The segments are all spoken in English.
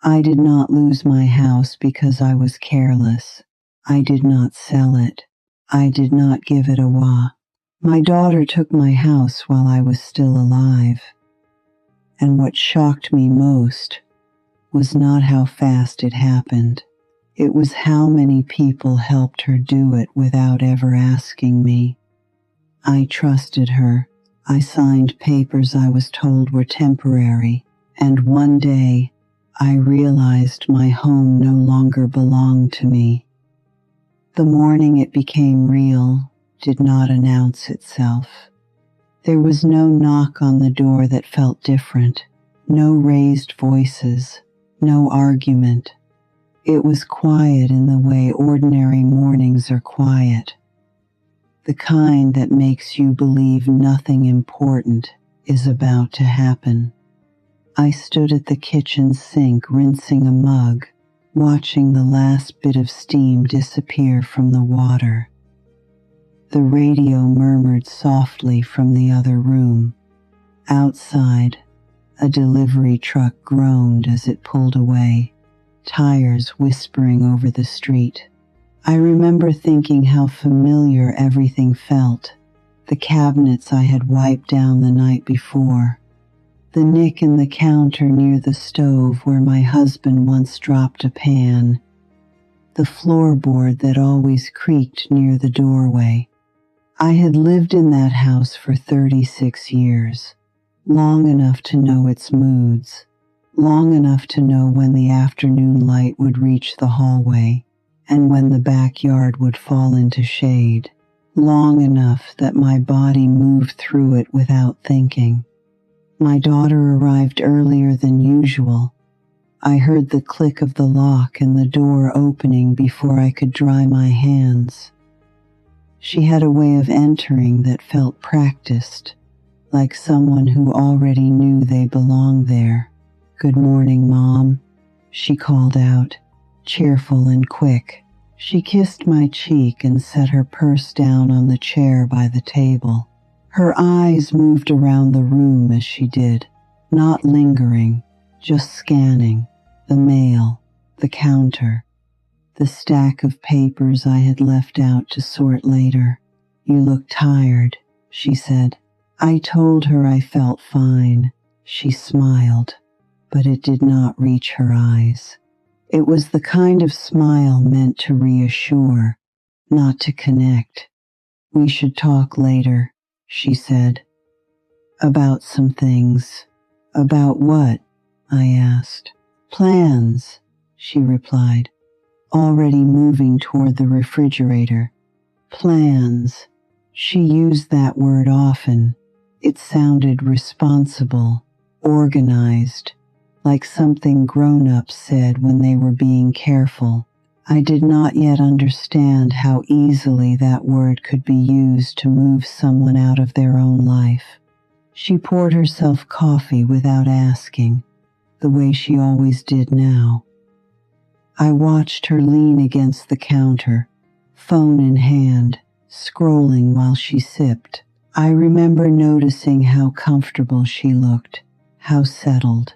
I did not lose my house because I was careless. I did not sell it. I did not give it away. My daughter took my house while I was still alive. And what shocked me most was not how fast it happened. It was how many people helped her do it without ever asking me. I trusted her. I signed papers I was told were temporary, and one day I realized my home no longer belonged to me. The morning it became real did not announce itself. There was no knock on the door that felt different, no raised voices, no argument. It was quiet in the way ordinary mornings are quiet, the kind that makes you believe nothing important is about to happen. I stood at the kitchen sink rinsing a mug, watching the last bit of steam disappear from the water. The radio murmured softly from the other room. Outside, a delivery truck groaned as it pulled away, tires whispering over the street. I remember thinking how familiar everything felt. The cabinets I had wiped down the night before, the nick in the counter near the stove where my husband once dropped a pan, the floorboard that always creaked near the doorway. I had lived in that house for 36 years, long enough to know its moods, long enough to know when the afternoon light would reach the hallway and when the backyard would fall into shade, long enough that my body moved through it without thinking. My daughter arrived earlier than usual. I heard the click of the lock and the door opening before I could dry my hands. She had a way of entering that felt practiced, like someone who already knew they belonged there. "Good morning, Mom," she called out, cheerful and quick. She kissed my cheek and set her purse down on the chair by the table. Her eyes moved around the room as she did, not lingering, just scanning the mail, the counter, the stack of papers I had left out to sort later. "You look tired," she said. I told her I felt fine. She smiled, but it did not reach her eyes. It was the kind of smile meant to reassure, not to connect. "We should talk later," she said. "About some things." "About what?" I asked. "Plans," she replied, already moving toward the refrigerator. Plans. She used that word often. It sounded responsible, organized, like something grown-ups said when they were being careful. I did not yet understand how easily that word could be used to move someone out of their own life. She poured herself coffee without asking, the way she always did now. I watched her lean against the counter, phone in hand, scrolling while she sipped. I remember noticing how comfortable she looked, how settled.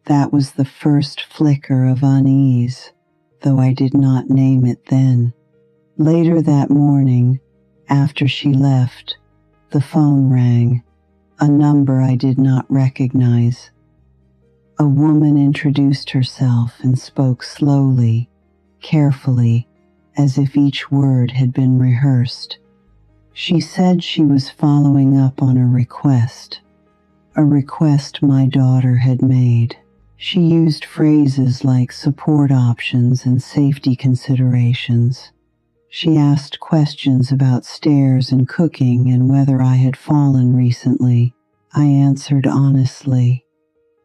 That was the first flicker of unease, though I did not name it then. Later that morning, after she left, the phone rang, a number I did not recognize. A woman introduced herself and spoke slowly, carefully, as if each word had been rehearsed. She said she was following up on a request my daughter had made. She used phrases like support options and safety considerations. She asked questions about stairs and cooking and whether I had fallen recently. I answered honestly.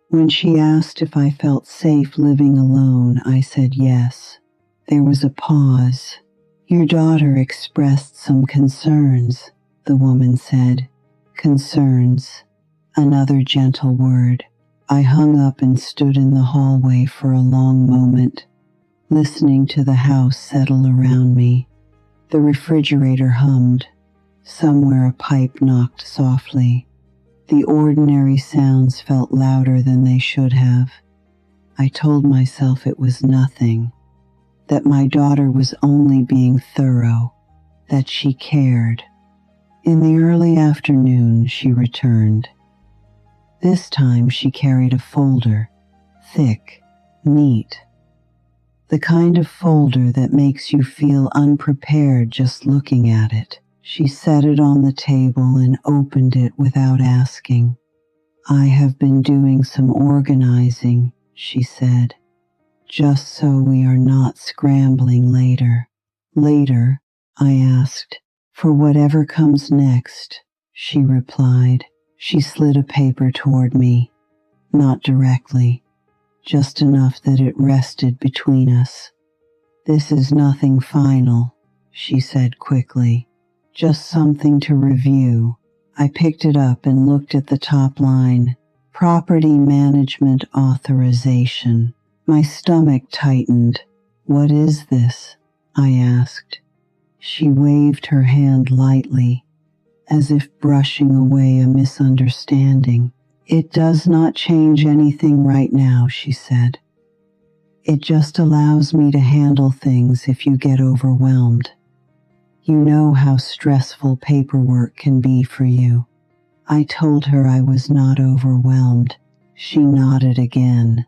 When she asked if I felt safe living alone, I said yes. There was a pause. "Your daughter expressed some concerns," the woman said. Concerns. Another gentle word. I hung up and stood in the hallway for a long moment, listening to the house settle around me. The refrigerator hummed. Somewhere a pipe knocked softly. The ordinary sounds felt louder than they should have. I told myself it was nothing, that my daughter was only being thorough, that she cared. In the early afternoon, she returned. This time she carried a folder, thick, neat. The kind of folder that makes you feel unprepared just looking at it. She set it on the table and opened it without asking. "I have been doing some organizing," she said, "just so we are not scrambling later." "Later?" I asked. "For whatever comes next," she replied. She slid a paper toward me, not directly, just enough that it rested between us. "This is nothing final," she said quickly, "just something to review." I picked it up and looked at the top line, "Property Management Authorization." My stomach tightened. "What is this?" I asked. She waved her hand lightly, as if brushing away a misunderstanding. "It does not change anything right now," she said. "It just allows me to handle things if you get overwhelmed. You know how stressful paperwork can be for you." I told her I was not overwhelmed. She nodded again,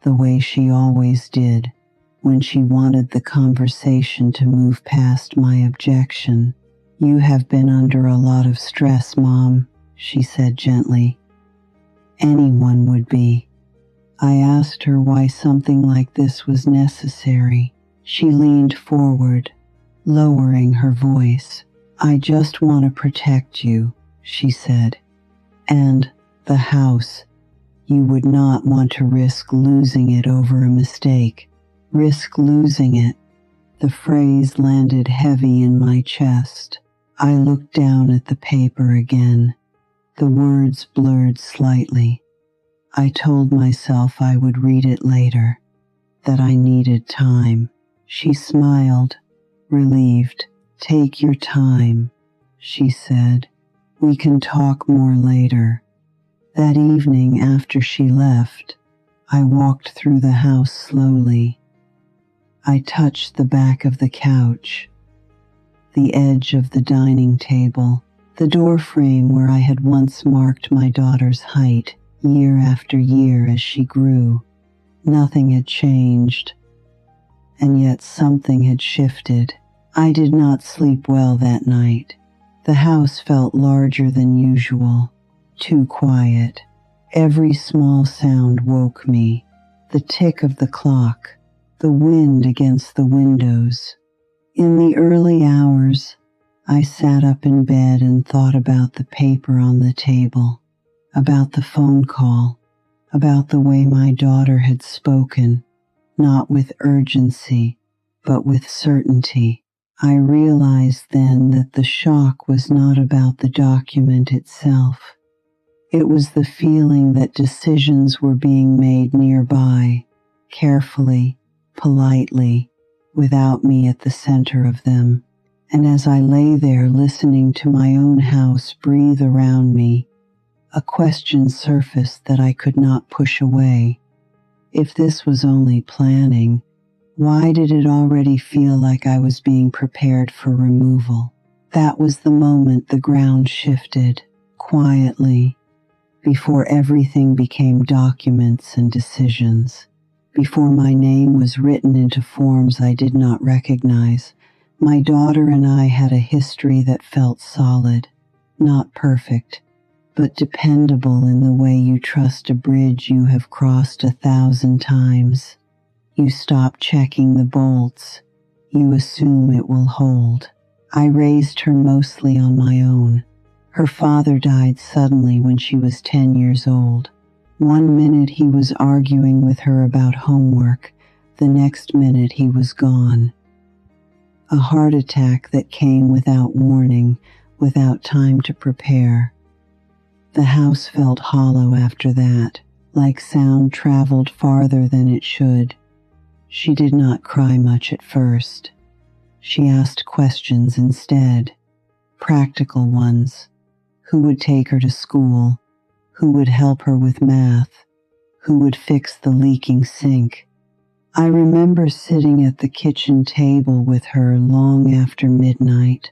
the way she always did when she wanted the conversation to move past my objection. "You have been under a lot of stress, Mom," she said gently. "Anyone would be." I asked her why something like this was necessary. She leaned forward, lowering her voice. "I just want to protect you," she said. "And the house. You would not want to risk losing it over a mistake." Risk losing it. The phrase landed heavy in my chest. I looked down at the paper again. The words blurred slightly. I told myself I would read it later, that I needed time. She smiled, relieved. "Take your time," she said. "We can talk more later." That evening after she left, I walked through the house slowly. I touched the back of the couch, the edge of the dining table, the door frame where I had once marked my daughter's height year after year as she grew. Nothing had changed, and yet something had shifted. I did not sleep well that night. The house felt larger than usual, too quiet. Every small sound woke me. The tick of the clock, the wind against the windows. In the early hours, I sat up in bed and thought about the paper on the table, about the phone call, about the way my daughter had spoken, not with urgency, but with certainty. I realized then that the shock was not about the document itself. It was the feeling that decisions were being made nearby, carefully, politely, without me at the center of them. And as I lay there listening to my own house breathe around me, a question surfaced that I could not push away. If this was only planning, why did it already feel like I was being prepared for removal? That was the moment the ground shifted, quietly, before everything became documents and decisions. Before my name was written into forms I did not recognize, my daughter and I had a history that felt solid, not perfect, but dependable in the way you trust a bridge you have crossed 1,000 times. You stop checking the bolts. You assume it will hold. I raised her mostly on my own. Her father died suddenly when she was 10 years old. One minute he was arguing with her about homework, the next minute he was gone. A heart attack that came without warning, without time to prepare. The house felt hollow after that, like sound traveled farther than it should. She did not cry much at first. She asked questions instead, practical ones. Who would take her to school? Who would help her with math? who would fix the leaking sink. I remember sitting at the kitchen table with her long after midnight,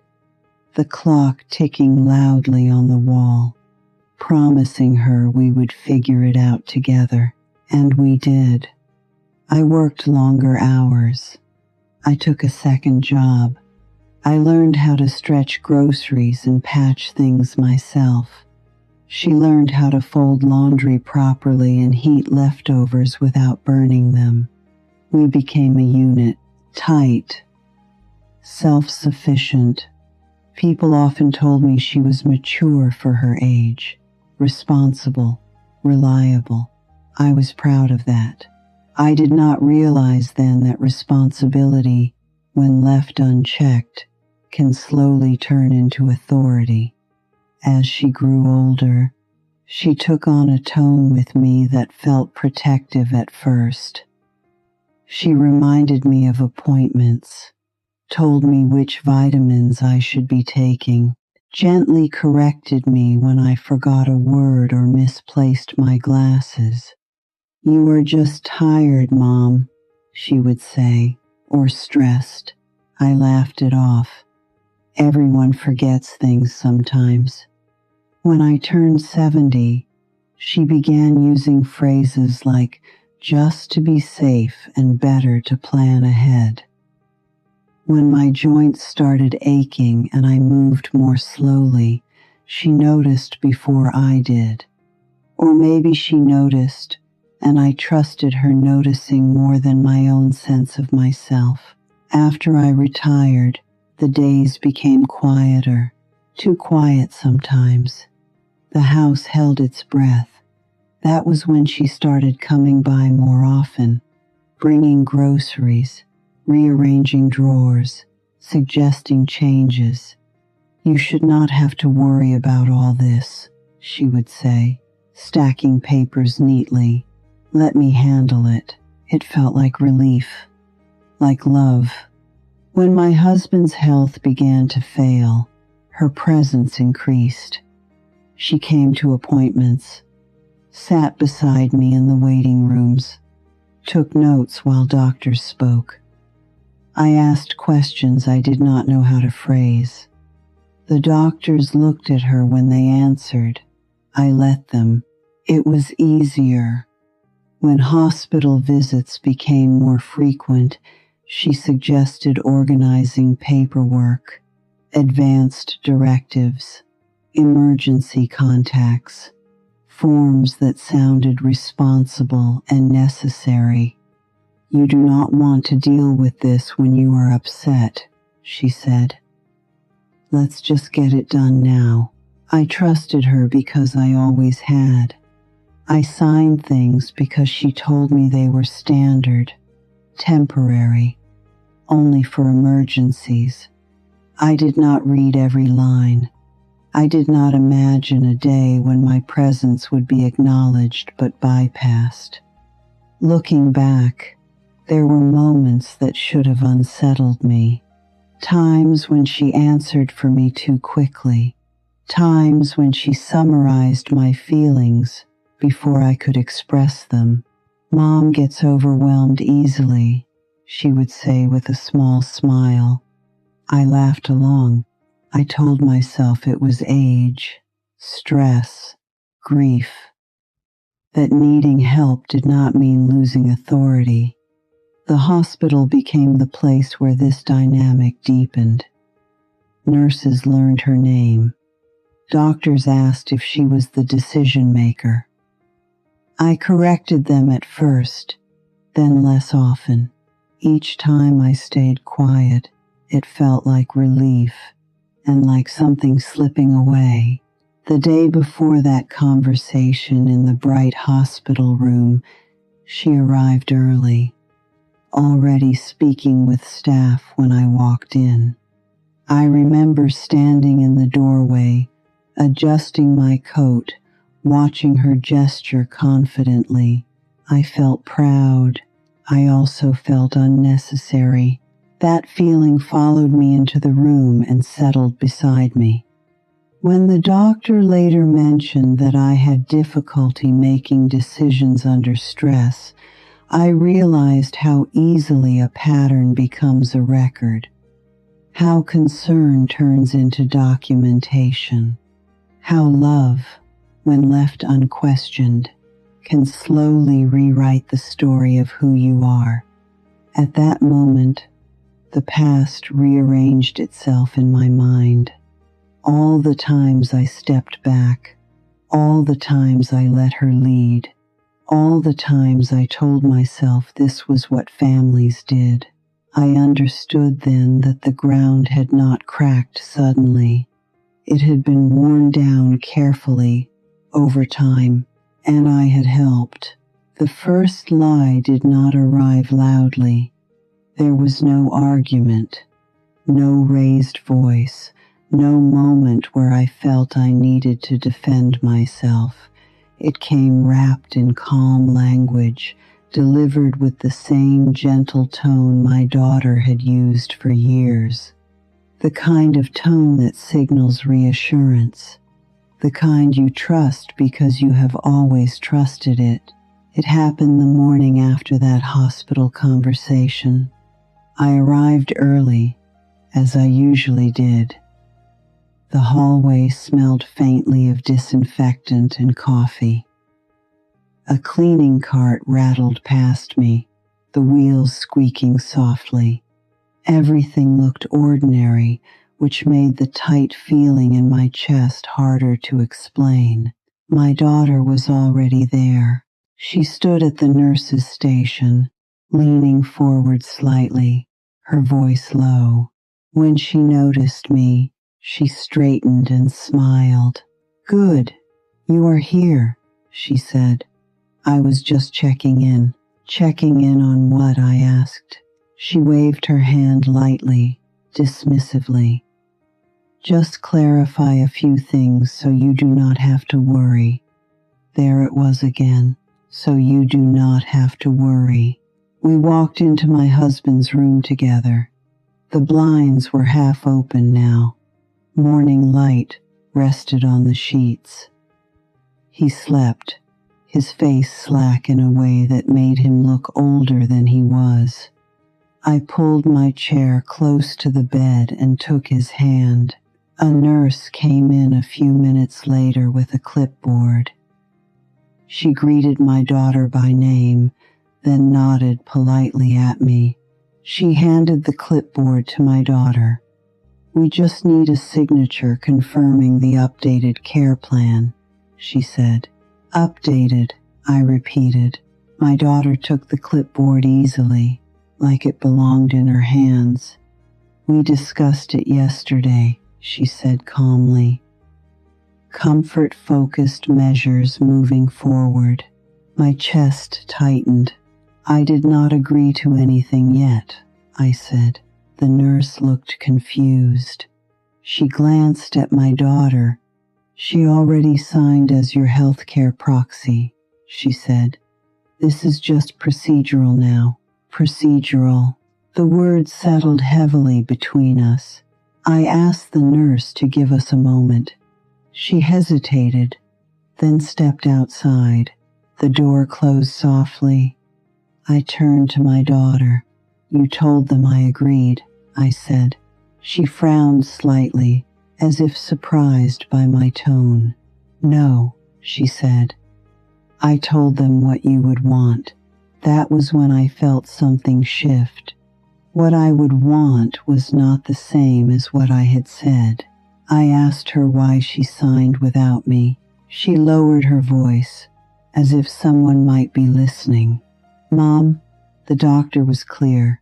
the clock ticking loudly on the wall, promising her we would figure it out together, and we did. I worked longer hours. I took a second job. I learned how to stretch groceries and patch things myself. She learned how to fold laundry properly and heat leftovers without burning them. We became a unit, tight, self-sufficient. People often told me she was mature for her age, responsible, reliable. I was proud of that. I did not realize then that responsibility, when left unchecked, can slowly turn into authority. As she grew older, she took on a tone with me that felt protective at first. She reminded me of appointments, told me which vitamins I should be taking, gently corrected me when I forgot a word or misplaced my glasses. "You are just tired, Mom," she would say, or stressed. I laughed it off. Everyone forgets things sometimes. When I turned 70, she began using phrases like, "just to be safe and better to plan ahead." When my joints started aching and I moved more slowly, she noticed before I did. Or maybe she noticed, and I trusted her noticing more than my own sense of myself. After I retired, the days became quieter, too quiet sometimes. The house held its breath. That was when she started coming by more often, bringing groceries, rearranging drawers, suggesting changes. "You should not have to worry about all this," she would say, stacking papers neatly. "Let me handle it." It felt like relief, like love. When my husband's health began to fail, her presence increased. She came to appointments, sat beside me in the waiting rooms, took notes while doctors spoke. I asked questions I did not know how to phrase. The doctors looked at her when they answered. I let them. It was easier. When hospital visits became more frequent, she suggested organizing paperwork, advanced directives, emergency contacts, forms that sounded responsible and necessary. "You do not want to deal with this when you are upset," she said. "Let's just get it done now." I trusted her because I always had. I signed things because she told me they were standard, temporary, only for emergencies. I did not read every line. I did not imagine a day when my presence would be acknowledged but bypassed. Looking back, there were moments that should have unsettled me. Times when she answered for me too quickly. Times when she summarized my feelings before I could express them. "Mom gets overwhelmed easily," she would say with a small smile. I laughed along. I told myself it was age, stress, grief. That needing help did not mean losing authority. The hospital became the place where this dynamic deepened. Nurses learned her name. Doctors asked if she was the decision maker. I corrected them at first, then less often. Each time I stayed quiet, it felt like relief and like something slipping away. The day before that conversation in the bright hospital room, she arrived early, already speaking with staff when I walked in. I remember standing in the doorway, adjusting my coat, watching her gesture confidently. I felt proud. I also felt unnecessary. That feeling followed me into the room and settled beside me. When the doctor later mentioned that I had difficulty making decisions under stress, I realized how easily a pattern becomes a record, how concern turns into documentation, how love, when left unquestioned, can slowly rewrite the story of who you are. At that moment, the past rearranged itself in my mind. All the times I stepped back, all the times I let her lead, all the times I told myself this was what families did. I understood then that the ground had not cracked suddenly. It had been worn down carefully over time, and I had helped. The first lie did not arrive loudly. There was no argument, no raised voice, no moment where I felt I needed to defend myself. It came wrapped in calm language, delivered with the same gentle tone my daughter had used for years. The kind of tone that signals reassurance, the kind you trust because you have always trusted it. It happened the morning after that hospital conversation. I arrived early, as I usually did. The hallway smelled faintly of disinfectant and coffee. A cleaning cart rattled past me, the wheels squeaking softly. Everything looked ordinary, which made the tight feeling in my chest harder to explain. My daughter was already there. She stood at the nurse's station, leaning forward slightly, her voice low. When she noticed me, she straightened and smiled. "Good, you are here," she said. "I was just checking in." "Checking in on what?" I asked. She waved her hand lightly, dismissively. "Just clarify a few things so you do not have to worry." There it was again. So you do not have to worry. We walked into my husband's room together. The blinds were half open now. Morning light rested on the sheets. He slept, his face slack in a way that made him look older than he was. I pulled my chair close to the bed and took his hand. A nurse came in a few minutes later with a clipboard. She greeted my daughter by name, then nodded politely at me. She handed the clipboard to my daughter. "We just need a signature confirming the updated care plan," she said. "Updated," I repeated. My daughter took the clipboard easily, like it belonged in her hands. "We discussed it yesterday," she said calmly. Comfort-focused measures moving forward. My chest tightened. "I did not agree to anything yet," I said. The nurse looked confused. She glanced at my daughter. "She already signed as your healthcare proxy," she said. "This is just procedural now." Procedural. The words settled heavily between us. I asked the nurse to give us a moment. She hesitated, then stepped outside. The door closed softly. I turned to my daughter. "You told them I agreed," I said. She frowned slightly, as if surprised by my tone. "No," she said. "I told them what you would want." That was when I felt something shift. What I would want was not the same as what I had said. I asked her why she signed without me. She lowered her voice, as if someone might be listening. "Mom," the doctor was clear,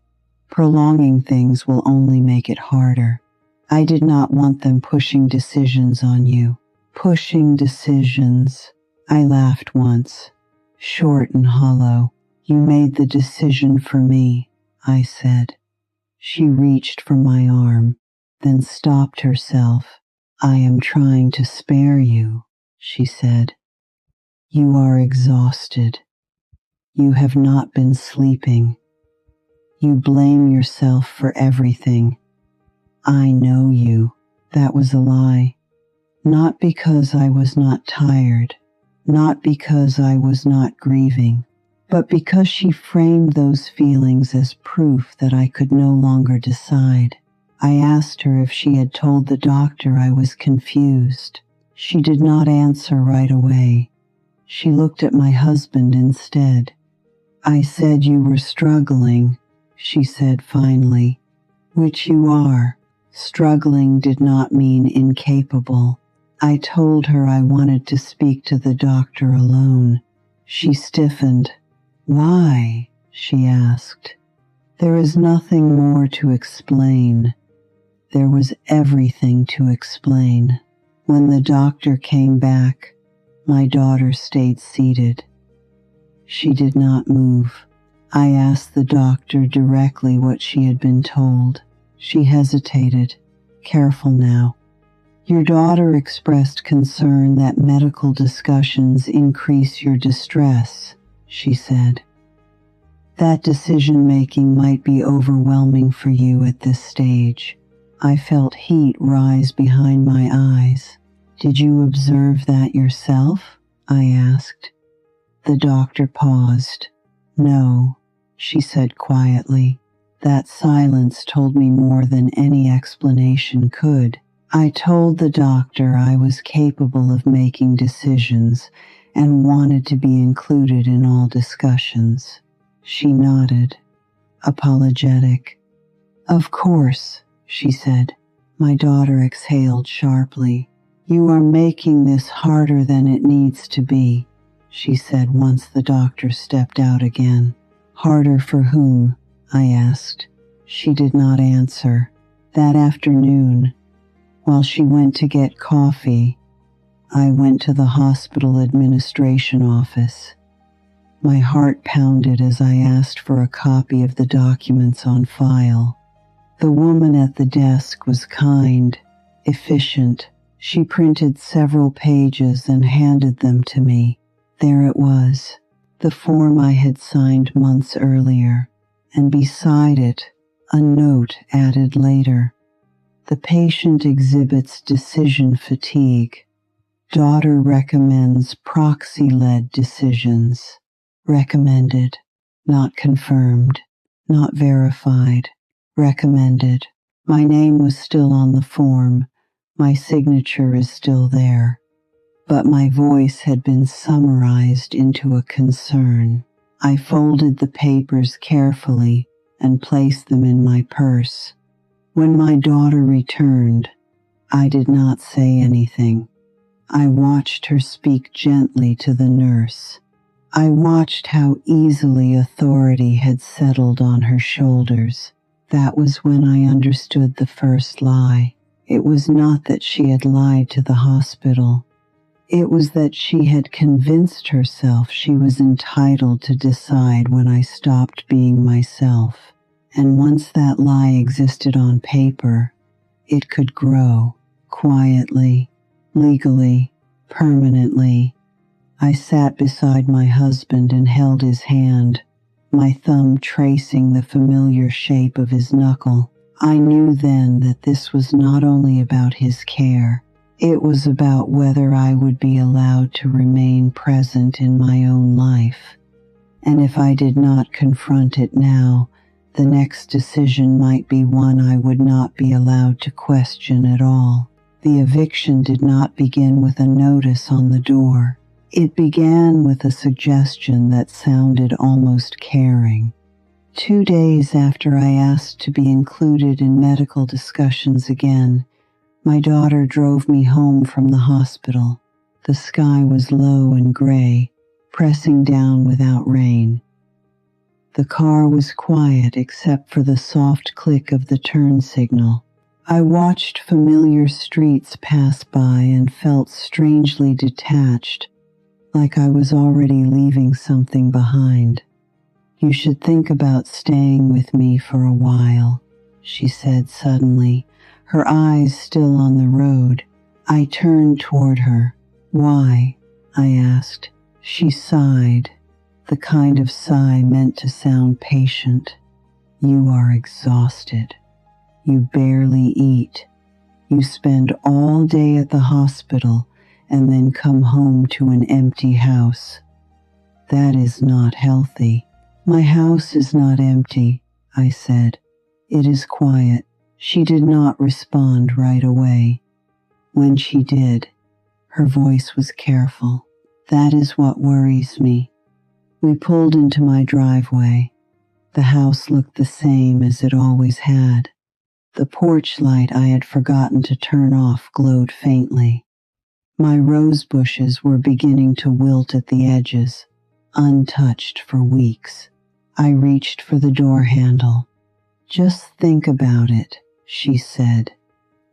"prolonging things will only make it harder. I did not want them pushing decisions on you." "Pushing decisions," I laughed once, short and hollow. "You made the decision for me," I said. She reached for my arm, then stopped herself. "I am trying to spare you," she said. "You are exhausted. You have not been sleeping. You blame yourself for everything. I know you." That was a lie. Not because I was not tired, not because I was not grieving, but because she framed those feelings as proof that I could no longer decide. I asked her if she had told the doctor I was confused. She did not answer right away. She looked at my husband instead. I said you were struggling, she said finally. Which you are. Struggling did not mean incapable. I told her I wanted to speak to the doctor alone. She stiffened. Why? She asked. There is nothing more to explain. There was everything to explain. When the doctor came back, my daughter stayed seated. She did not move. I asked the doctor directly what she had been told. She hesitated. Careful now. Your daughter expressed concern that medical discussions increase your distress, she said. That decision-making might be overwhelming for you at this stage. I felt heat rise behind my eyes. Did you observe that yourself? I asked. The doctor paused. No, she said quietly. That silence told me more than any explanation could. I told the doctor I was capable of making decisions and wanted to be included in all discussions. She nodded, apologetic. Of course, she said. My daughter exhaled sharply. You are making this harder than it needs to be, she said once the doctor stepped out again. Harder for whom? I asked. She did not answer. That afternoon, while she went to get coffee, I went to the hospital administration office. My heart pounded as I asked for a copy of the documents on file. The woman at the desk was kind, efficient. She printed several pages and handed them to me. There it was, the form I had signed months earlier, and beside it, a note added later. The patient exhibits decision fatigue. Daughter recommends proxy-led decisions. Recommended, not confirmed, not verified. Recommended. My name was still on the form. My signature is still there. But my voice had been summarized into a concern. I folded the papers carefully and placed them in my purse. When my daughter returned, I did not say anything. I watched her speak gently to the nurse. I watched how easily authority had settled on her shoulders. That was when I understood the first lie. It was not that she had lied to the hospital. It was that she had convinced herself she was entitled to decide when I stopped being myself. And once that lie existed on paper, it could grow, quietly, legally, permanently. I sat beside my husband and held his hand, my thumb tracing the familiar shape of his knuckle. I knew then that this was not only about his care, it was about whether I would be allowed to remain present in my own life. And if I did not confront it now, the next decision might be one I would not be allowed to question at all. The eviction did not begin with a notice on the door. It began with a suggestion that sounded almost caring. 2 days after I asked to be included in medical discussions again, my daughter drove me home from the hospital. The sky was low and gray, pressing down without rain. The car was quiet except for the soft click of the turn signal. I watched familiar streets pass by and felt strangely detached, like I was already leaving something behind. You should think about staying with me for a while, she said suddenly, her eyes still on the road. I turned toward her. Why? I asked. She sighed, the kind of sigh meant to sound patient. You are exhausted. You barely eat. You spend all day at the hospital and then come home to an empty house. That is not healthy. My house is not empty, I said. It is quiet. She did not respond right away. When she did, her voice was careful. That is what worries me. We pulled into my driveway. The house looked the same as it always had. The porch light I had forgotten to turn off glowed faintly. My rose bushes were beginning to wilt at the edges, untouched for weeks. I reached for the door handle. Just think about it, she said.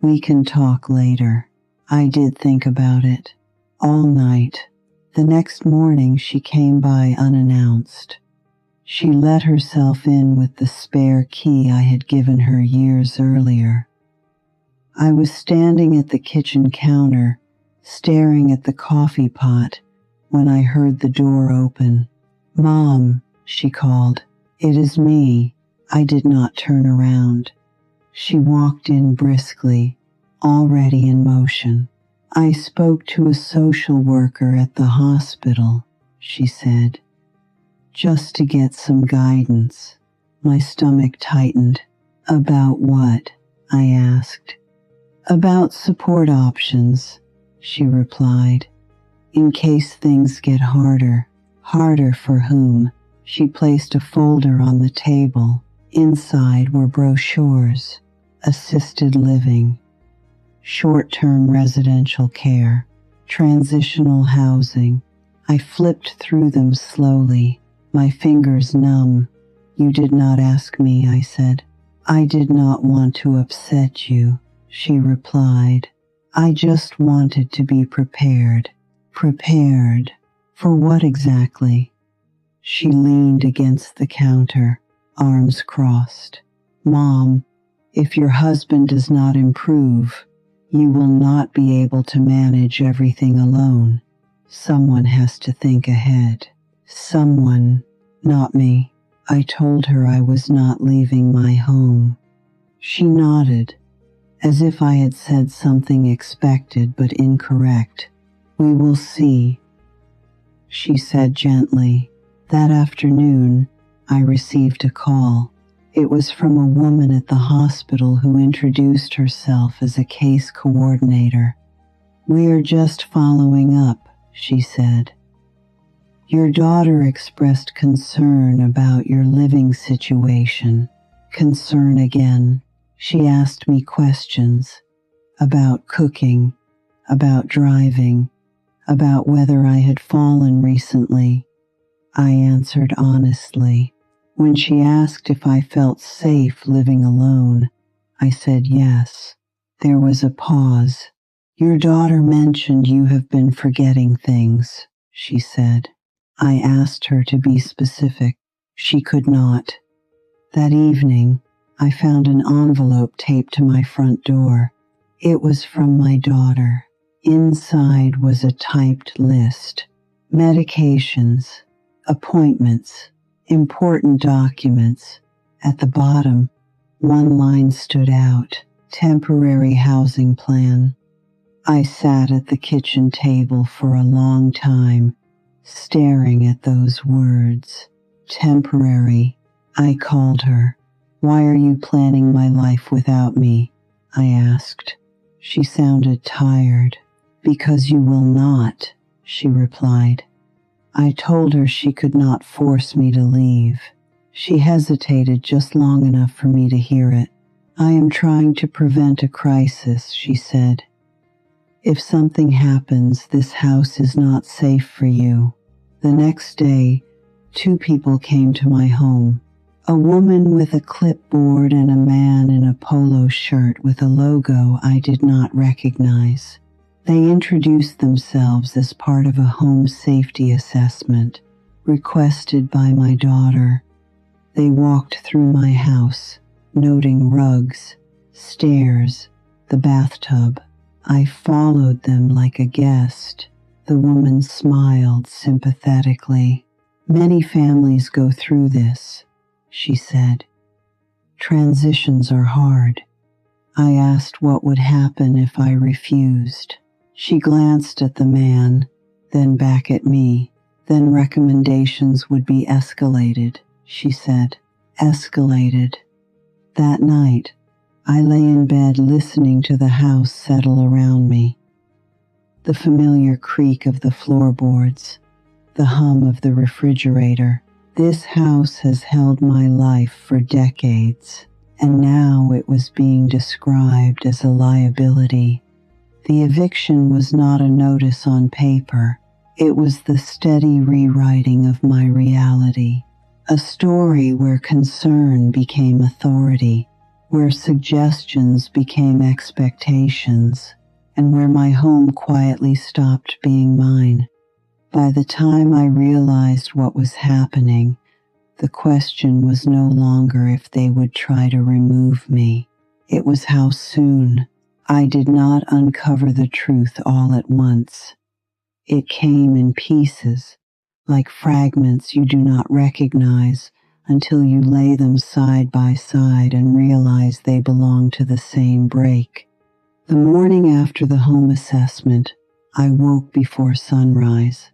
We can talk later. I did think about it. All night. The next morning she came by unannounced. She let herself in with the spare key I had given her years earlier. I was standing at the kitchen counter, staring at the coffee pot, when I heard the door open. "Mom," she called. "It is me." I did not turn around. She walked in briskly, already in motion. "I spoke to a social worker at the hospital," she said, "just to get some guidance." My stomach tightened. "About what?" I asked. "About support options," she replied. "In case things get harder." Harder for whom? She placed a folder on the table. Inside were brochures. Assisted living, short-term residential care, transitional housing. I flipped through them slowly, my fingers numb. "You did not ask me," I said. "I did not want to upset you," she replied. "I just wanted to be prepared." Prepared? For what exactly? She leaned against the counter, arms crossed. "Mom, if your husband does not improve, you will not be able to manage everything alone. Someone has to think ahead." Someone, not me. I told her I was not leaving my home. She nodded, as if I had said something expected but incorrect. "We will see," she said gently. That afternoon, I received a call. It was from a woman at the hospital who introduced herself as a case coordinator. "We are just following up," she said. "Your daughter expressed concern about your living situation." Concern again. She asked me questions about cooking, about driving, about whether I had fallen recently. I answered honestly. When she asked if I felt safe living alone, I said yes. There was a pause. "Your daughter mentioned you have been forgetting things," she said. I asked her to be specific. She could not. That evening, I found an envelope taped to my front door. It was from my daughter. Inside was a typed list. Medications, appointments, important documents. At the bottom, one line stood out: temporary housing plan. I sat at the kitchen table for a long time, staring at those words. Temporary. I called her. "Why are you planning my life without me?" I asked. She sounded tired. "Because you will not," she replied. I told her she could not force me to leave. She hesitated just long enough for me to hear it. "I am trying to prevent a crisis," she said. "If something happens, this house is not safe for you." The next day, 2 people came to my home. A woman with a clipboard and a man in a polo shirt with a logo I did not recognize. They introduced themselves as part of a home safety assessment requested by my daughter. They walked through my house, noting rugs, stairs, the bathtub. I followed them like a guest. The woman smiled sympathetically. "Many families go through this," she said. "Transitions are hard." I asked what would happen if I refused. She glanced at the man, then back at me. Then recommendations would be escalated, she said. Escalated. That night, I lay in bed listening to the house settle around me. The familiar creak of the floorboards, the hum of the refrigerator. This house has held my life for decades, and now it was being described as a liability. The eviction was not a notice on paper. It was the steady rewriting of my reality. A story where concern became authority, where suggestions became expectations, and where my home quietly stopped being mine. By the time I realized what was happening, the question was no longer if they would try to remove me. It was how soon. I did not uncover the truth all at once. It came in pieces, like fragments you do not recognize until you lay them side by side and realize they belong to the same break. The morning after the home assessment, I woke before sunrise.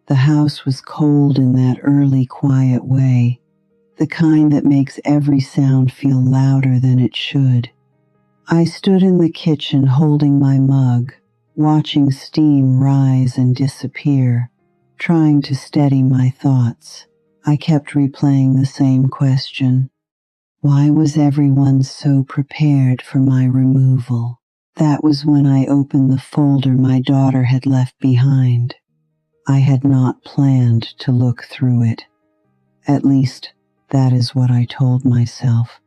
The house was cold in that early, quiet way, the kind that makes every sound feel louder than it should. I stood in the kitchen holding my mug, watching steam rise and disappear, trying to steady my thoughts. I kept replaying the same question. Why was everyone so prepared for my removal? That was when I opened the folder my daughter had left behind. I had not planned to look through it. At least, that is what I told myself.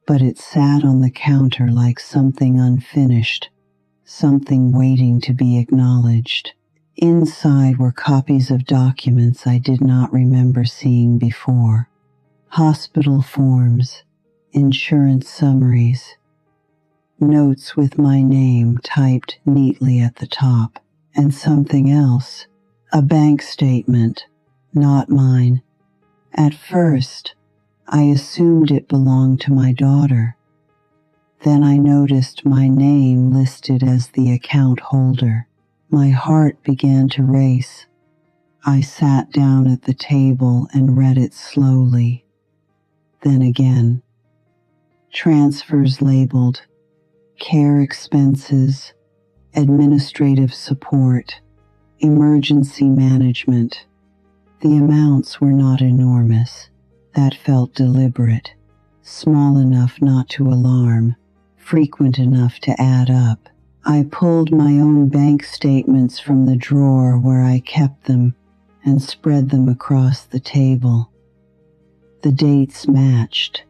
But it sat on the counter like something unfinished, something waiting to be acknowledged. Inside were copies of documents I did not remember seeing before. Hospital forms, insurance summaries, notes with my name typed neatly at the top, and something else, a bank statement, not mine. At first, I assumed it belonged to my daughter. Then I noticed my name listed as the account holder. My heart began to race. I sat down at the table and read it slowly. Then again. Transfers labeled, care expenses, administrative support, emergency management. The amounts were not enormous. That felt deliberate, small enough not to alarm, frequent enough to add up. I pulled my own bank statements from the drawer where I kept them and spread them across the table. The dates matched.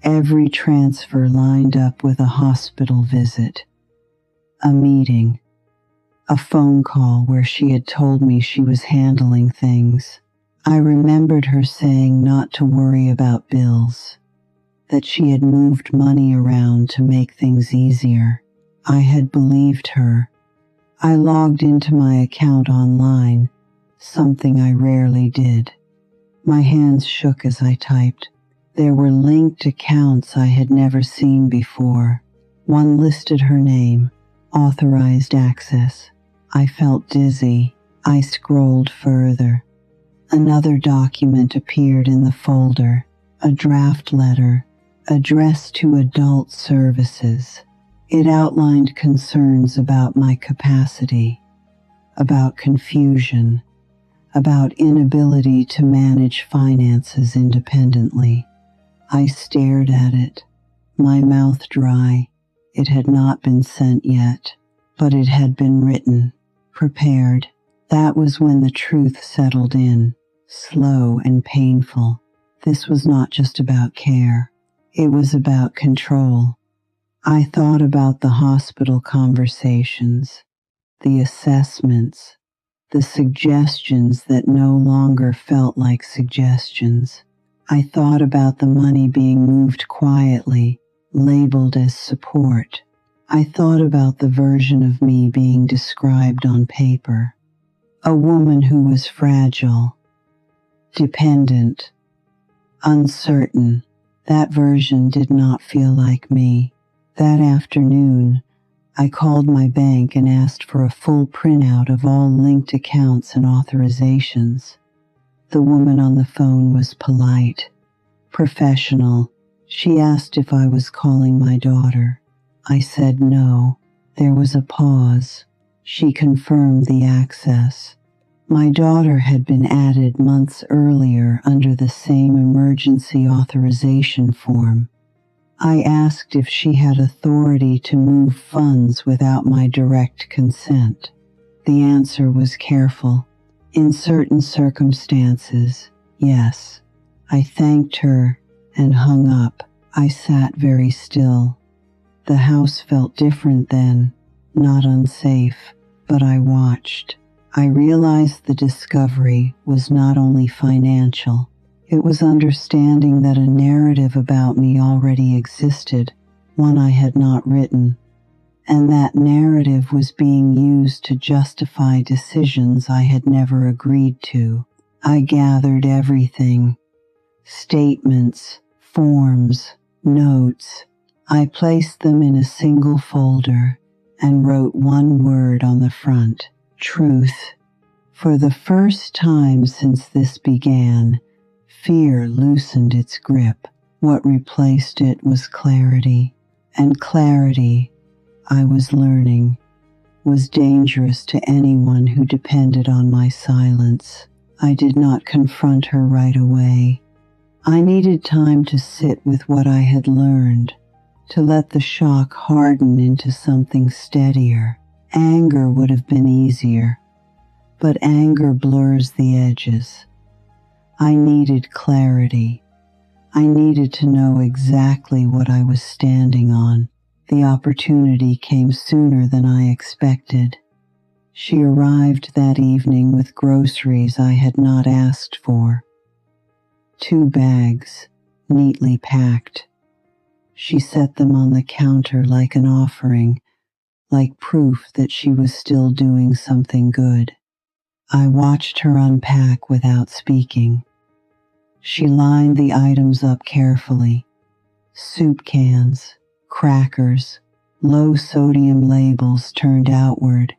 Every transfer lined up with a hospital visit, a meeting, a phone call where she had told me she was handling things. I remembered her saying not to worry about bills, that she had moved money around to make things easier. I had believed her. I logged into my account online, something I rarely did. My hands shook as I typed. There were linked accounts I had never seen before. One listed her name, authorized access. I felt dizzy. I scrolled further. Another document appeared in the folder, a draft letter addressed to adult services. It outlined concerns about my capacity, about confusion, about inability to manage finances independently. I stared at it, my mouth dry. It had not been sent yet, but it had been written, prepared. That was when the truth settled in, slow and painful. This was not just about care. It was about control. I thought about the hospital conversations, the assessments, the suggestions that no longer felt like suggestions. I thought about the money being moved quietly, labeled as support. I thought about the version of me being described on paper. A woman who was fragile, dependent, uncertain. That version did not feel like me. That afternoon, I called my bank and asked for a full printout of all linked accounts and authorizations. The woman on the phone was polite, professional. She asked if I was calling my daughter. I said no. There was a pause. She confirmed the access. My daughter had been added months earlier under the same emergency authorization form. I asked if she had authority to move funds without my direct consent. The answer was careful. In certain circumstances, yes. I thanked her and hung up. I sat very still. The house felt different then, not unsafe, but I watched. I realized the discovery was not only financial. It was understanding that a narrative about me already existed, one I had not written, and that narrative was being used to justify decisions I had never agreed to. I gathered everything: statements, forms, notes. I placed them in a single folder and wrote one word on the front: truth. For the first time since this began, fear loosened its grip. What replaced it was clarity. And clarity, I was learning, was dangerous to anyone who depended on my silence. I did not confront her right away. I needed time to sit with what I had learned, to let the shock harden into something steadier. Anger would have been easier, but anger blurs the edges. I needed clarity. I needed to know exactly what I was standing on. The opportunity came sooner than I expected. She arrived that evening with groceries I had not asked for. 2 bags, neatly packed. She set them on the counter like an offering, like proof that she was still doing something good. I watched her unpack without speaking. She lined the items up carefully: soup cans, crackers, low-sodium labels turned outward.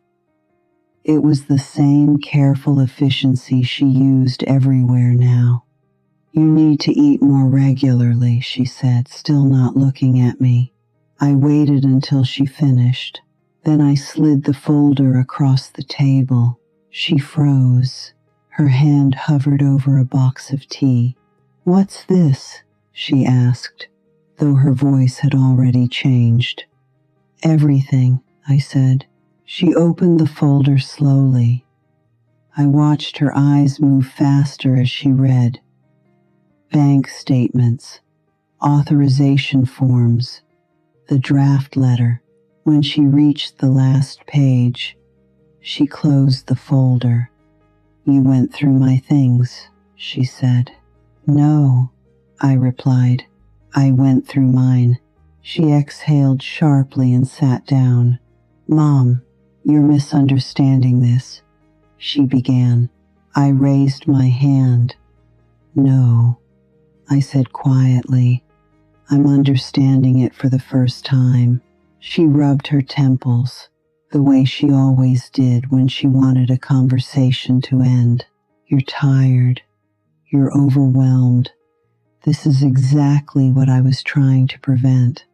It was the same careful efficiency she used everywhere now. "You need to eat more regularly," she said, still not looking at me. I waited until she finished. Then I slid the folder across the table. She froze. Her hand hovered over a box of tea. "What's this?" she asked, though her voice had already changed. "Everything," I said. She opened the folder slowly. I watched her eyes move faster as she read. Bank statements, authorization forms, the draft letter. When she reached the last page, she closed the folder. "You went through my things," she said. "No," I replied. "I went through mine." She exhaled sharply and sat down. "Mom, you're misunderstanding this," she began. I raised my hand. "No," I said quietly. "I'm understanding it for the first time." She rubbed her temples, the way she always did when she wanted a conversation to end. "You're tired. You're overwhelmed. This is exactly what I was trying to prevent."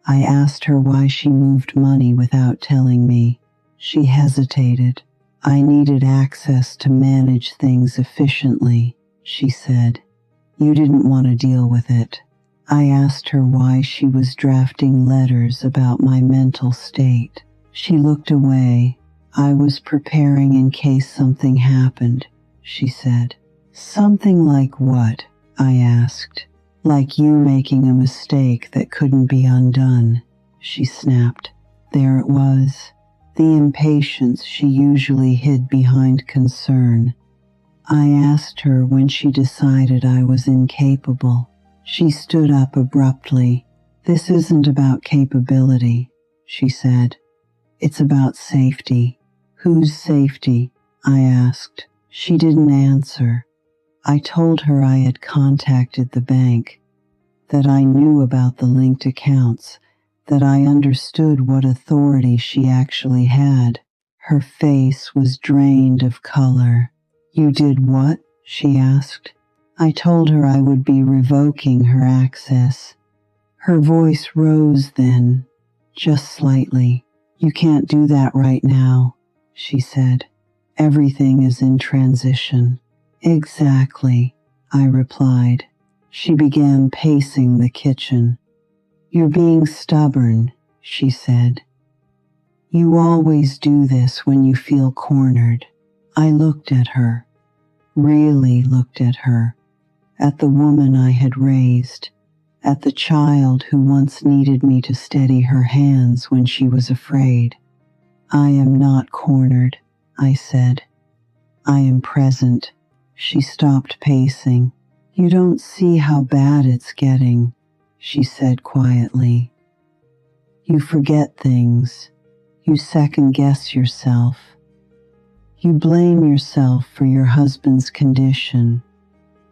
I asked her why she moved money without telling me. She hesitated. "I needed access to manage things efficiently," she said. "You didn't want to deal with it." I asked her why she was drafting letters about my mental state. She looked away. "I was preparing in case something happened," she said. "Something like what?" I asked. "Like you making a mistake that couldn't be undone," she snapped. There it was, the impatience she usually hid behind concern. I asked her when she decided I was incapable. She stood up abruptly. "This isn't about capability," she said. "It's about safety." "Whose safety?" I asked. She didn't answer. I told her I had contacted the bank, that I knew about the linked accounts, that I understood what authority she actually had. Her face was drained of color. "You did what?" she asked. I told her I would be revoking her access. Her voice rose then, just slightly. "You can't do that right now," she said. "Everything is in transition." "Exactly," I replied. She began pacing the kitchen. "You're being stubborn," she said. "You always do this when you feel cornered." I looked at her, really looked at her, at the woman I had raised, at the child who once needed me to steady her hands when she was afraid. "I am not cornered," I said. "I am present." She stopped pacing. "You don't see how bad it's getting," she said quietly. "You forget things. You second-guess yourself. You blame yourself for your husband's condition."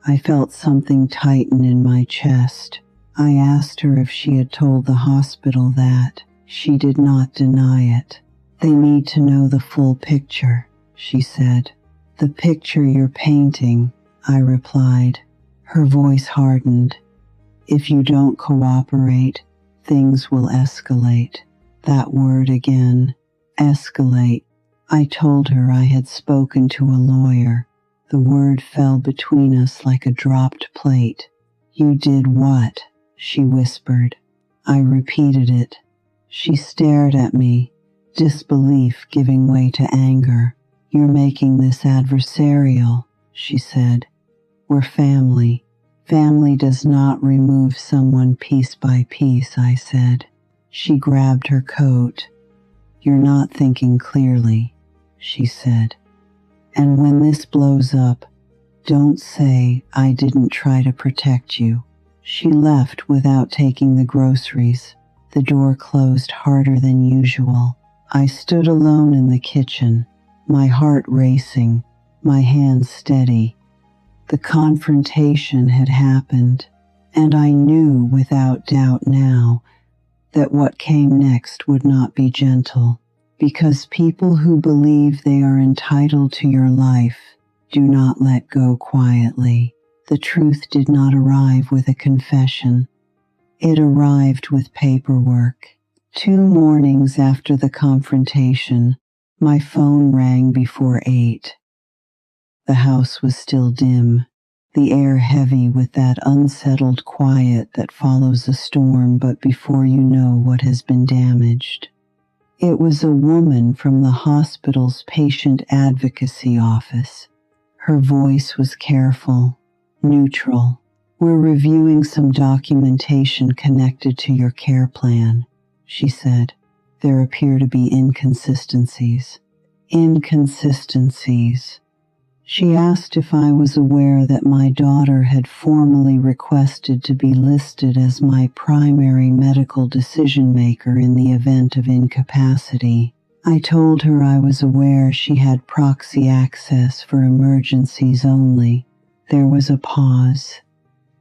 I felt something tighten in my chest. I asked her if she had told the hospital that. She did not deny it. "They need to know the full picture," she said. "The picture you're painting," I replied. Her voice hardened. "If you don't cooperate, things will escalate." That word again, escalate. I told her I had spoken to a lawyer. The word fell between us like a dropped plate. "You did what?" she whispered. I repeated it. She stared at me, disbelief giving way to anger. "You're making this adversarial," she said. "We're family." "Family does not remove someone piece by piece," I said. She grabbed her coat. "You're not thinking clearly," she said. "And when this blows up, don't say I didn't try to protect you." She left without taking the groceries. The door closed harder than usual. I stood alone in the kitchen, my heart racing, my hands steady. The confrontation had happened, and I knew without doubt now that what came next would not be gentle, because people who believe they are entitled to your life do not let go quietly. The truth did not arrive with a confession. It arrived with paperwork. 2 mornings after the confrontation, my phone rang before 8. The house was still dim, the air heavy with that unsettled quiet that follows a storm but before you know what has been damaged. It was a woman from the hospital's patient advocacy office. Her voice was careful, neutral. "We're reviewing some documentation connected to your care plan," she said. "There appear to be inconsistencies." Inconsistencies. She asked if I was aware that my daughter had formally requested to be listed as my primary medical decision-maker in the event of incapacity. I told her I was aware she had proxy access for emergencies only. There was a pause.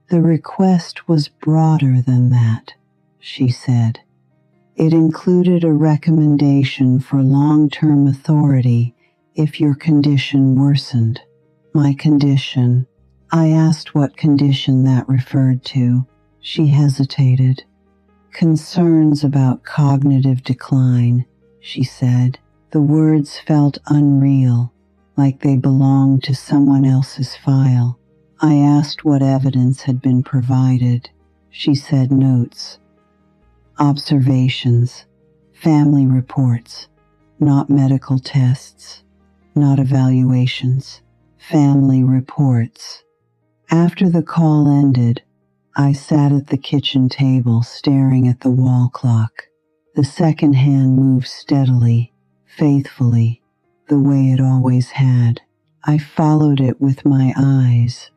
"The request was broader than that," she said. "It included a recommendation for long-term authority if your condition worsened." My condition. I asked what condition that referred to. She hesitated. "Concerns about cognitive decline," she said. The words felt unreal, like they belonged to someone else's file. I asked what evidence had been provided. She said notes, observations, family reports, not medical tests, not evaluations, family reports. After the call ended, I sat at the kitchen table staring at the wall clock. The second hand moved steadily, faithfully, the way it always had. I followed it with my eyes,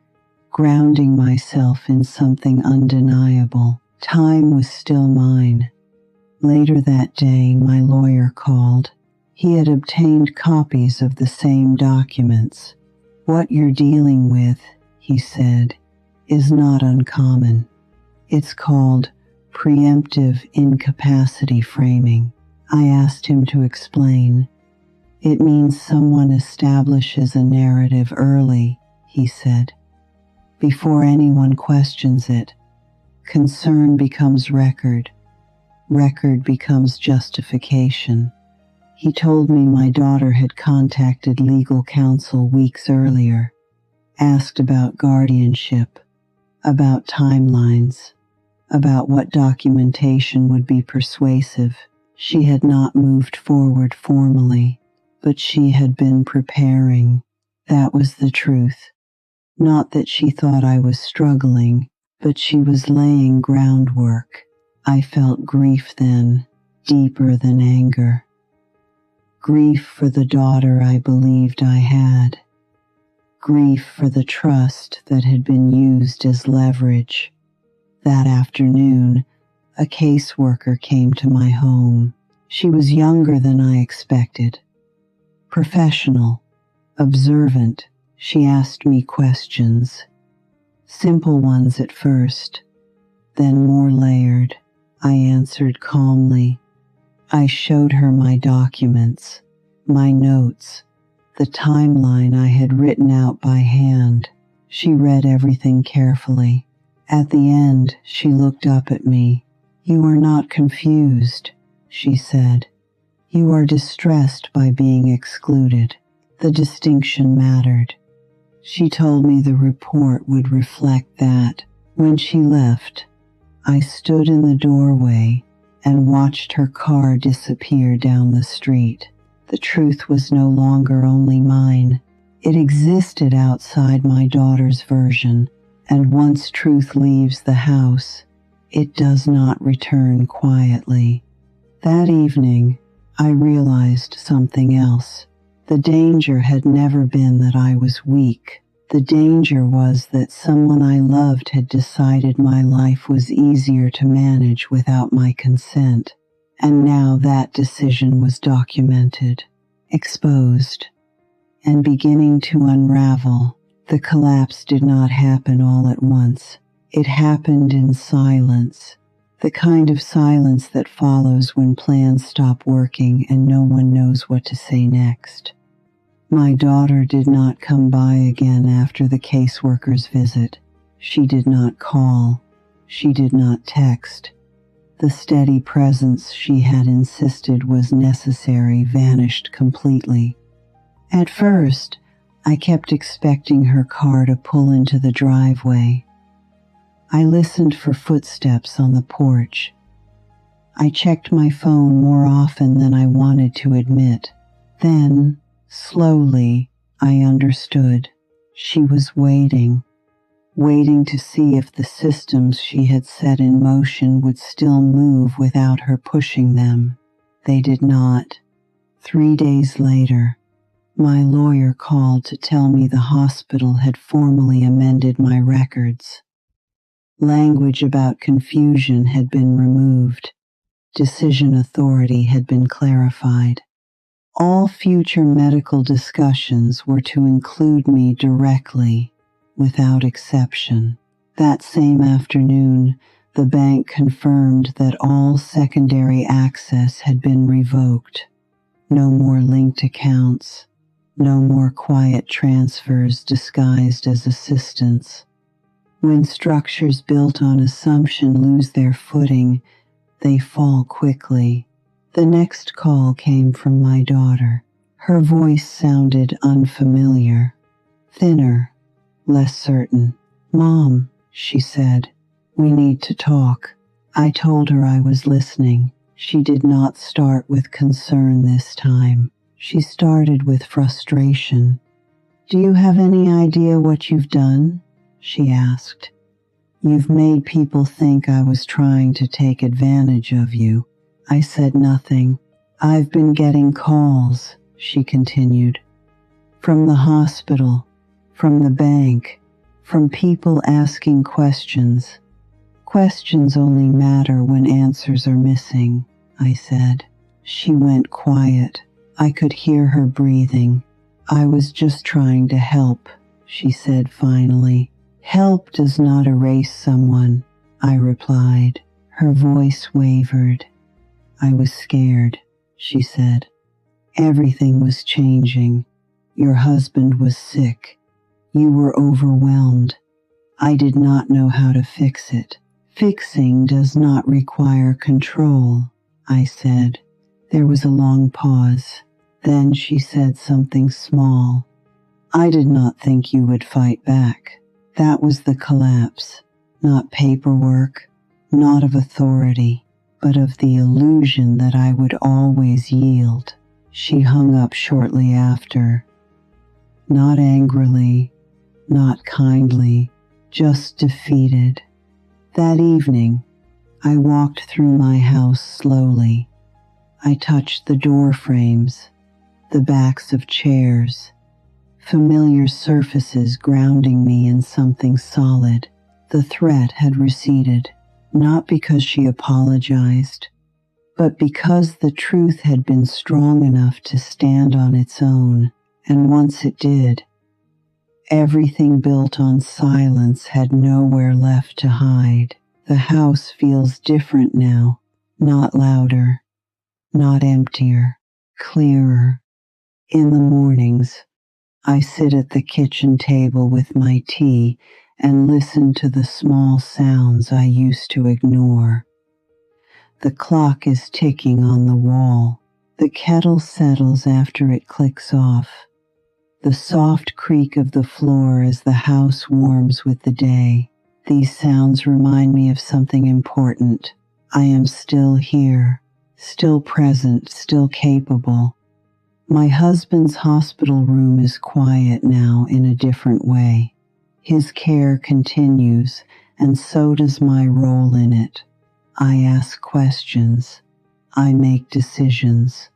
grounding myself in something undeniable. Time was still mine. Later that day, my lawyer called. He had obtained copies of the same documents. "What you're dealing with," he said, "is not uncommon. It's called preemptive incapacity framing. I asked him to explain. It means someone establishes a narrative early, he said. Before anyone questions it, concern becomes record. Record becomes justification. He told me my daughter had contacted legal counsel weeks earlier, asked about guardianship, about timelines, about what documentation would be persuasive. She had not moved forward formally, but she had been preparing. That was the truth. Not that she thought I was struggling, but she was laying groundwork. I felt grief then, deeper than anger. Grief for the daughter I believed I had. Grief for the trust that had been used as leverage. That afternoon, a caseworker came to my home. She was younger than I expected. Professional, observant, she asked me questions. Simple ones at first, then more layered. I answered calmly. I showed her my documents, my notes, the timeline I had written out by hand. She read everything carefully. At the end, she looked up at me. "You are not confused," she said. "You are distressed by being excluded." The distinction mattered. She told me the report would reflect that. When she left, I stood in the doorway and watched her car disappear down the street. The truth was no longer only mine. It existed outside my daughter's version, and once truth leaves the house, it does not return quietly. That evening, I realized something else. The danger had never been that I was weak. The danger was that someone I loved had decided my life was easier to manage without my consent. And now that decision was documented, exposed, and beginning to unravel. The collapse did not happen all at once. It happened in silence, the kind of silence that follows when plans stop working and no one knows what to say next. My daughter did not come by again after the caseworker's visit. She did not call. She did not text. The steady presence she had insisted was necessary vanished completely. At first, I kept expecting her car to pull into the driveway. I listened for footsteps on the porch. I checked my phone more often than I wanted to admit. Then, slowly, I understood. She was waiting to see if the systems she had set in motion would still move without her pushing them. They did not. 3 days later, my lawyer called to tell me the hospital had formally amended my records. Language about confusion had been removed. Decision authority had been clarified. All future medical discussions were to include me directly, without exception. That same afternoon, the bank confirmed that all secondary access had been revoked. No more linked accounts. No more quiet transfers disguised as assistance. When structures built on assumption lose their footing, they fall quickly. The next call came from my daughter. Her voice sounded unfamiliar, thinner, less certain. "Mom," she said, "we need to talk." I told her I was listening. She did not start with concern this time. She started with frustration. "Do you have any idea what you've done?" she asked. "You've made people think I was trying to take advantage of you." I said nothing. "I've been getting calls," she continued, "from the hospital, from the bank, from people asking questions. Questions only matter when answers are missing," I said. She went quiet. I could hear her breathing. "I was just trying to help," she said finally. "Help does not erase someone," I replied. Her voice wavered. I was scared, she said. Everything was changing. Your husband was sick. You were overwhelmed. I did not know how to fix it. Fixing does not require control, I said. There was a long pause. Then she said something small. I did not think you would fight back. That was the collapse. Not paperwork, not of authority, but of the illusion that I would always yield. She hung up shortly after. Not angrily, not kindly, just defeated. That evening, I walked through my house slowly. I touched the door frames, the backs of chairs, familiar surfaces grounding me in something solid. The threat had receded, not because she apologized, but because the truth had been strong enough to stand on its own, and once it did, everything built on silence had nowhere left to hide. The house feels different now, not louder, not emptier, clearer. In the mornings, I sit at the kitchen table with my tea and listen to the small sounds I used to ignore. The clock is ticking on the wall. The kettle settles after it clicks off. The soft creak of the floor as the house warms with the day. These sounds remind me of something important. I am still here, still present, still capable. My husband's hospital room is quiet now in a different way. His care continues, and so does my role in it. I ask questions. I make decisions.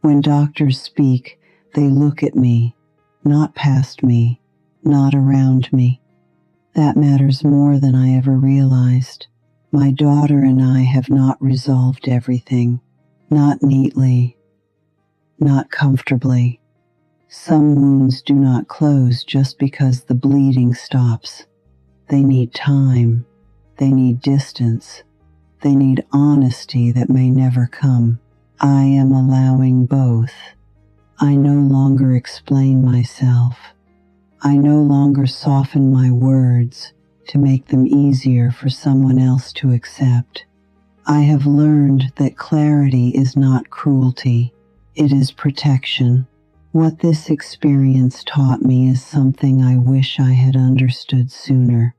When doctors speak, they look at me, not past me, not around me. That matters more than I ever realized. My daughter and I have not resolved everything, not neatly, not comfortably. Some wounds do not close just because the bleeding stops. They need time. They need distance. They need honesty that may never come. I am allowing both. I no longer explain myself. I no longer soften my words to make them easier for someone else to accept. I have learned that clarity is not cruelty. It is protection. What this experience taught me is something I wish I had understood sooner.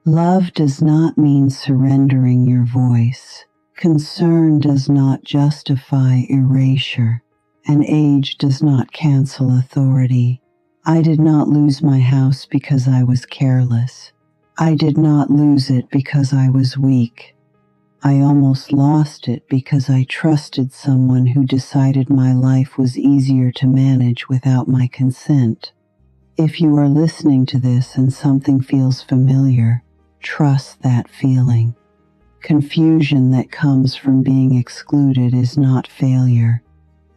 Love does not mean surrendering your voice. Concern does not justify erasure, and age does not cancel authority. I did not lose my house because I was careless. I did not lose it because I was weak. I almost lost it because I trusted someone who decided my life was easier to manage without my consent. If you are listening to this and something feels familiar, trust that feeling. Confusion that comes from being excluded is not failure.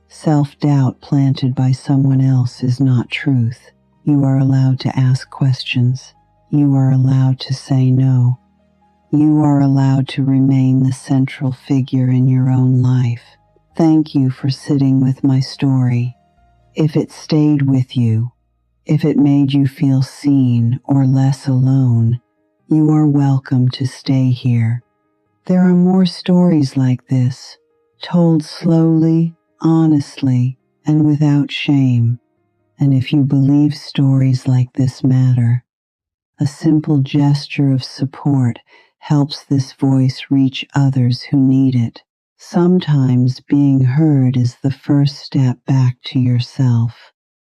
Self-doubt planted by someone else is not truth. You are allowed to ask questions. You are allowed to say no. You are allowed to remain the central figure in your own life. Thank you for sitting with my story. If it stayed with you, if it made you feel seen or less alone, you are welcome to stay here. There are more stories like this, told slowly, honestly, and without shame. And if you believe stories like this matter, a simple gesture of support helps this voice reach others who need it. Sometimes being heard is the first step back to yourself.